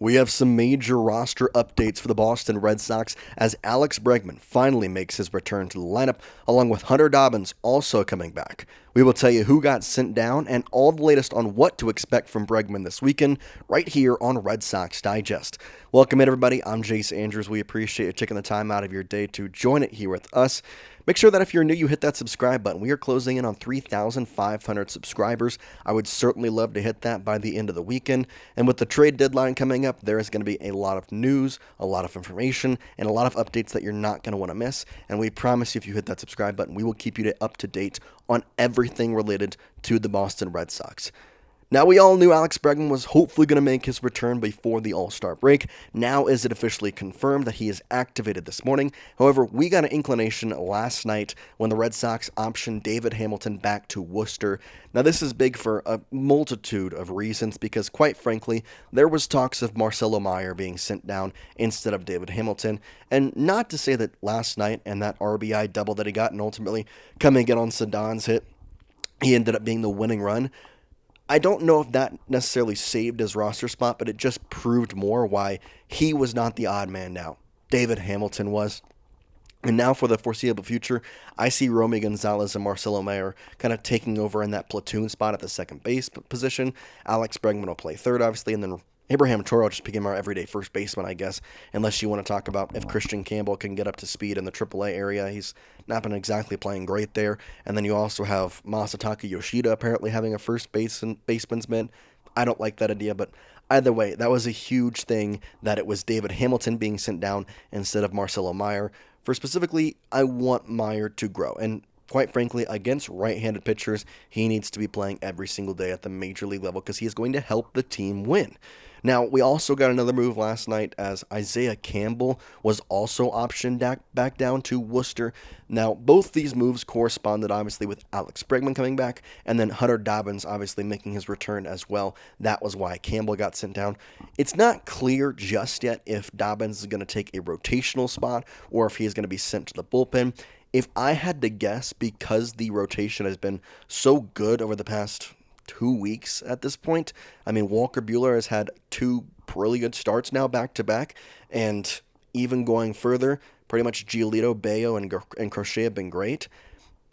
We have some major roster updates for the Boston Red Sox as Alex Bregman finally makes his return to the lineup, along with Hunter Dobbins also coming back. We will tell you who got sent down and all the latest on what to expect from Bregman this weekend, right here on Red Sox Digest. Welcome in, everybody. I'm Jace Andrews. We appreciate you taking the time out of your day to join it here with us. Make sure that if you're new, you hit that subscribe button. We are closing in on 3,500 subscribers. I would certainly love to hit that by the end of the weekend. And with the trade deadline coming up, there is going to be a lot of news, a lot of information, and a lot of updates that you're not going to want to miss. And we promise you, if you hit that subscribe button, we will keep you up to date on everything related to the Boston Red Sox. Now, we all knew Alex Bregman was hopefully going to make his return before the All-Star break. Now is it officially confirmed that he is activated this morning? However, we got an inclination last night when the Red Sox optioned David Hamilton back to Worcester. Now, this is big for a multitude of reasons because, quite frankly, there was talks of Marcelo Meyer being sent down instead of David Hamilton. And not to say that last night and that RBI double that he got and ultimately coming in on Cedon's hit, he ended up being the winning run. I don't know if that necessarily saved his roster spot, but it just proved more why he was not the odd man out. David Hamilton was. And now for the foreseeable future, I see Romy Gonzalez and Marcelo Meyer kind of taking over in that platoon spot at the second base position. Alex Bregman will play third, obviously, and then Abraham Toro will just become our everyday first baseman, I guess, unless you want to talk about if Christian Campbell can get up to speed in the AAA area. He's not been exactly playing great there. And then you also have Masataka Yoshida apparently having a first baseman's mitt. I don't like that idea, but either way, that was a huge thing that it was David Hamilton being sent down instead of Marcelo Meyer. For specifically, I want Meyer to grow. And quite frankly, against right-handed pitchers, he needs to be playing every single day at the major league level because he is going to help the team win. Now, we also got another move last night as Isaiah Campbell was also optioned back down to Worcester. Now, both these moves corresponded, obviously, with Alex Bregman coming back and then Hunter Dobbins, obviously, making his return as well. That was why Campbell got sent down. It's not clear just yet if Dobbins is going to take a rotational spot or if he is going to be sent to the bullpen. If I had to guess, because the rotation has been so good over the past 2 weeks at this point, I mean, Walker Buehler has had two really good starts now back-to-back, and even going further, pretty much Giolito, Bello, and Crochet have been great.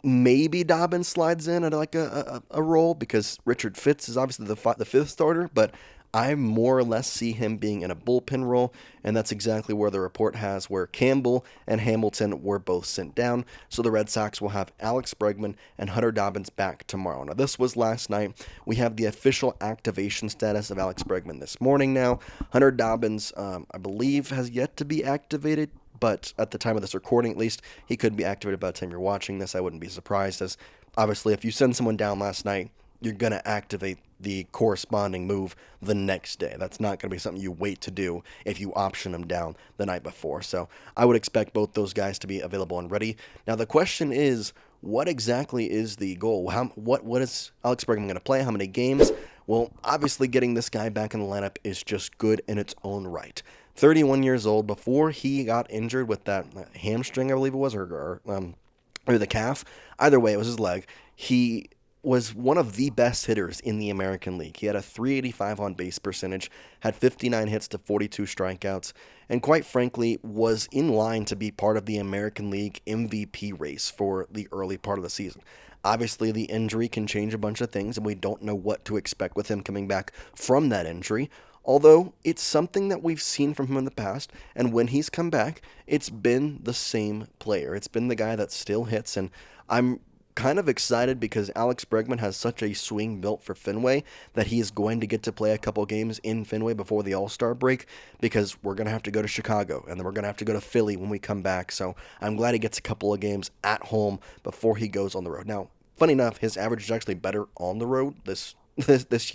Maybe Dobbins slides in at like a role because Richard Fitz is obviously the fifth starter, but I more or less see him being in a bullpen role, and that's exactly where the report has where Campbell and Hamilton were both sent down. So the Red Sox will have Alex Bregman and Hunter Dobbins back tomorrow. Now, this was last night. We have the official activation status of Alex Bregman this morning now. Hunter Dobbins, I believe, has yet to be activated, but at the time of this recording, at least, he could be activated by the time you're watching this. I wouldn't be surprised, as obviously if you send someone down last night, you're going to activate the corresponding move the next day. That's not going to be something you wait to do if you option them down the night before. So I would expect both those guys to be available and ready. Now the question is, what exactly is the goal? What is Alex Bregman going to play? How many games? Well, obviously getting this guy back in the lineup is just good in its own right. 31 years old, before he got injured with that hamstring, I believe it was, or the calf. Either way, it was his leg. He was one of the best hitters in the American League. He had a .385 on-base percentage, had 59 hits to 42 strikeouts, and quite frankly was in line to be part of the American League MVP race for the early part of the season. Obviously, the injury can change a bunch of things, and we don't know what to expect with him coming back from that injury, although it's something that we've seen from him in the past, and when he's come back, it's been the same player. It's been the guy that still hits, and I'm kind of excited because Alex Bregman has such a swing built for Fenway that he is going to get to play a couple games in Fenway before the All-Star break, because we're going to have to go to Chicago and then we're going to have to go to Philly when we come back. So I'm glad he gets a couple of games at home before he goes on the road. Now, funny enough, his average is actually better on the road this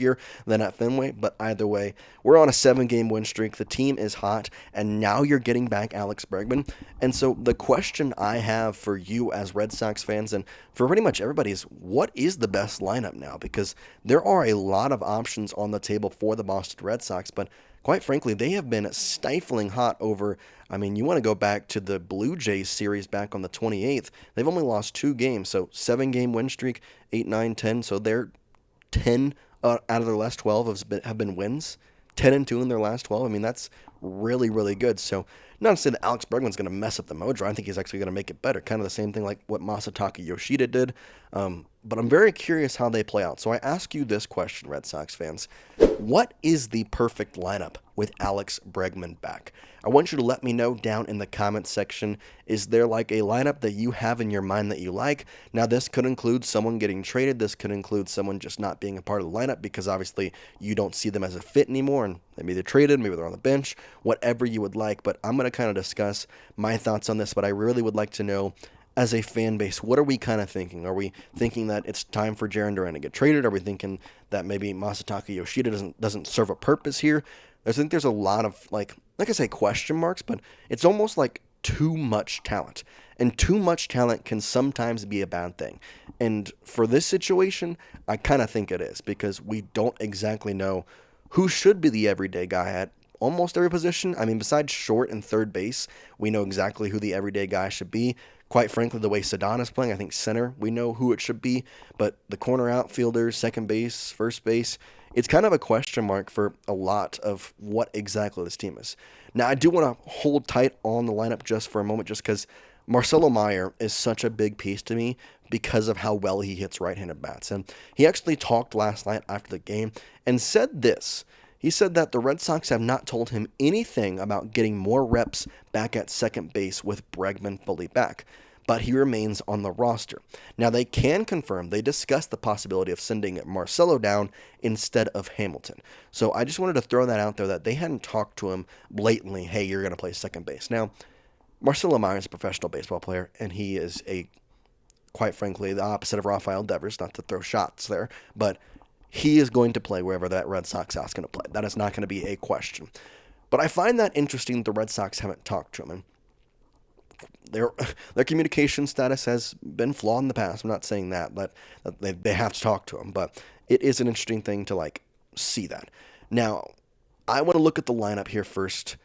year than at Fenway, but either way, we're on a 7-game win streak. The team is hot, and now you're getting back Alex Bregman. And so the question I have for you as Red Sox fans, and for pretty much everybody, is what is the best lineup now? Because there are a lot of options on the table for the Boston Red Sox, but quite frankly, they have been stifling hot over, I mean, you want to go back to the Blue Jays series back on the 28th. They've only lost 2 games, so 7-game win streak, 8, 9, 10, so they're 10 out of their last 12 have been wins. 10-2 in their last 12. I mean, that's really, really good. So, not to say that Alex Bregman's going to mess up the mojo. I think he's actually going to make it better. Kind of the same thing like what Masataka Yoshida did. But I'm very curious how they play out. So, I ask you this question, Red Sox fans. What is the perfect lineup with Alex Bregman back? I want you to let me know down in the comments section. Is there like a lineup that you have in your mind that you like? Now, this could include someone getting traded. This could include someone just not being a part of the lineup because obviously you don't see them as a fit anymore and maybe they're traded, maybe they're on the bench, whatever you would like. But I'm going to kind of discuss my thoughts on this, but I really would like to know, as a fan base, what are we kind of thinking? Are we thinking that it's time for Jarren Duran to get traded? Are we thinking that maybe Masataka Yoshida doesn't serve a purpose here? I think there's a lot of, like I say, question marks, but it's almost like too much talent. And too much talent can sometimes be a bad thing. And for this situation, I kind of think it is, because we don't exactly know who should be the everyday guy at almost every position. I mean, besides short and third base, we know exactly who the everyday guy should be. Quite frankly, the way Sedon is playing, I think center, we know who it should be. But the corner outfielders, second base, first base, it's kind of a question mark for a lot of what exactly this team is. Now, I do want to hold tight on the lineup just for a moment, just because Marcelo Meyer is such a big piece to me because of how well he hits right-handed bats. And he actually talked last night after the game and said this. He said that the Red Sox have not told him anything about getting more reps back at second base with Bregman fully back, but he remains on the roster. Now, they can confirm they discussed the possibility of sending Marcelo down instead of Hamilton. So I just wanted to throw that out there, that they hadn't talked to him blatantly, hey, you're going to play second base. Now, Marcelo Meyer is a professional baseball player, and he is quite frankly, the opposite of Rafael Devers, not to throw shots there, but he is going to play wherever that Red Sox is going to play. That is not going to be a question. But I find that interesting that the Red Sox haven't talked to him. And their communication status has been flawed in the past. I'm not saying that they have to talk to him, but it is an interesting thing to see that. Now, I want to look at the lineup here first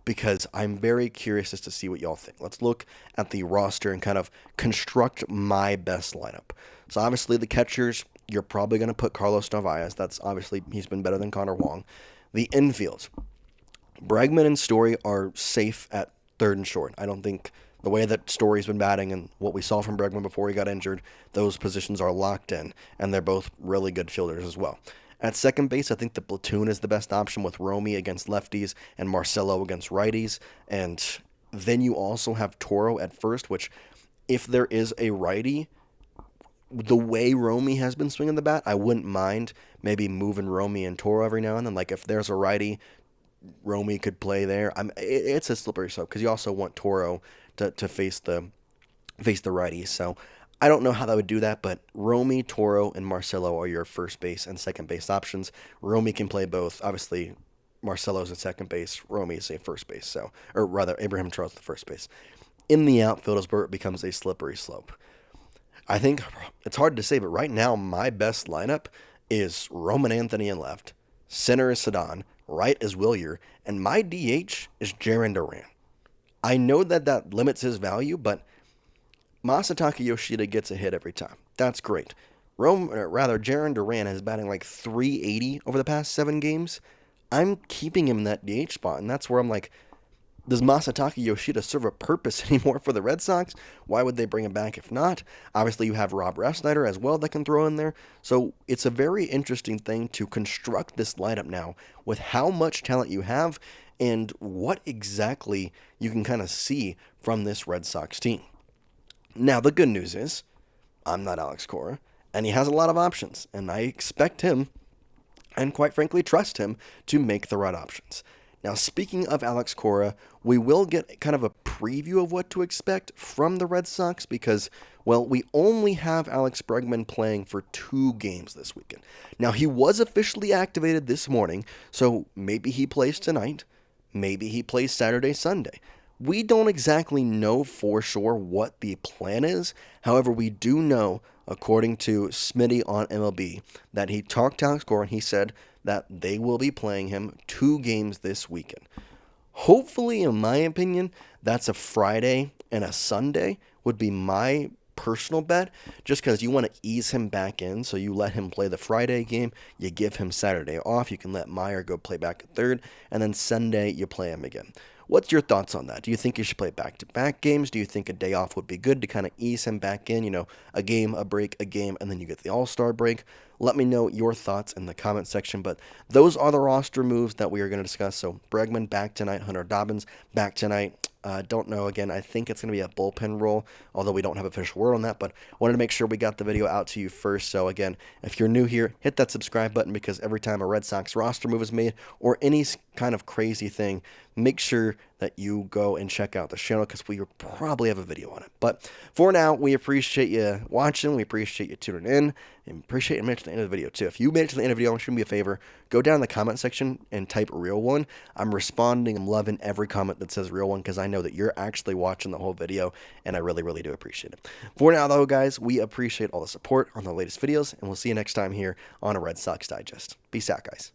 because I'm very curious as to see what y'all think. Let's look at the roster and kind of construct my best lineup. So obviously the catchers, you're probably going to put Carlos Narvaez. That's obviously, he's been better than Connor Wong. The infields, Bregman and Story are safe at third and short. I don't think the way that Story's been batting and what we saw from Bregman before he got injured, those positions are locked in, and they're both really good fielders as well. At second base, I think the platoon is the best option with Romy against lefties and Marcelo against righties. And then you also have Toro at first, which if there is a righty, the way Romy has been swinging the bat, I wouldn't mind maybe moving Romy and Toro every now and then. Like if there's a righty, Romy could play there. It's a slippery slope because you also want Toro to face the righties. So I don't know how that would do that, but Romy, Toro, and Marcelo are your first base and second base options. Romy can play both. Obviously, Marcelo's at second base. Romy is at first base. Or rather, Abraham Charles at first base. In the outfield is where it becomes a slippery slope. I think it's hard to say, but right now my best lineup is Roman Anthony in left, center is Sedon, right is Wilyer, and my DH is Jarren Duran. I know that limits his value, but Masataka Yoshida gets a hit every time. That's great. Jarren Duran is batting like 380 over the past 7 games. I'm keeping him in that DH spot, and that's where I'm like, does Masataka Yoshida serve a purpose anymore for the Red Sox? Why would they bring him back if not? Obviously, you have Rob Refsnyder as well that can throw in there. So it's a very interesting thing to construct this lineup now with how much talent you have and what exactly you can kind of see from this Red Sox team. Now, the good news is I'm not Alex Cora, and he has a lot of options, and I expect him and quite frankly trust him to make the right options. Now, speaking of Alex Cora, we will get kind of a preview of what to expect from the Red Sox because, well, we only have Alex Bregman playing for 2 games this weekend. Now, he was officially activated this morning, so maybe he plays tonight, maybe he plays Saturday, Sunday. We don't exactly know for sure what the plan is. However, we do know, according to Smitty on MLB, that he talked to Alex Cora and he said that they will be playing him 2 games this weekend. Hopefully, in my opinion, that's a Friday and a Sunday would be my personal bet, just because you want to ease him back in. So you let him play the Friday game, you give him Saturday off, you can let Meyer go play back at third, and then Sunday you play him again. What's your thoughts on that? Do you think you should play back-to-back games? Do you think a day off would be good to kind of ease him back in? A game, a break, a game, and then you get the All-Star break. Let me know your thoughts in the comment section. But those are the roster moves that we are going to discuss. So Bregman back tonight, Hunter Dobbins back tonight. Don't know. Again, I think it's going to be a bullpen role, although we don't have official word on that. But wanted to make sure we got the video out to you first. So again, if you're new here, hit that subscribe button, because every time a Red Sox roster move is made or any kind of crazy thing, make sure that you go and check out the channel, because we probably have a video on it. But for now, we appreciate you watching. We appreciate you tuning in, and appreciate you making it to the end of the video too. If you made it to the end of the video, I want you to do me a favor. Go down in the comment section and type real one. I'm responding. I'm loving every comment that says real one, because I know that you're actually watching the whole video, and I really, really do appreciate it. For now, though, guys, we appreciate all the support on the latest videos, and we'll see you next time here on a Red Sox Digest. Peace out, guys.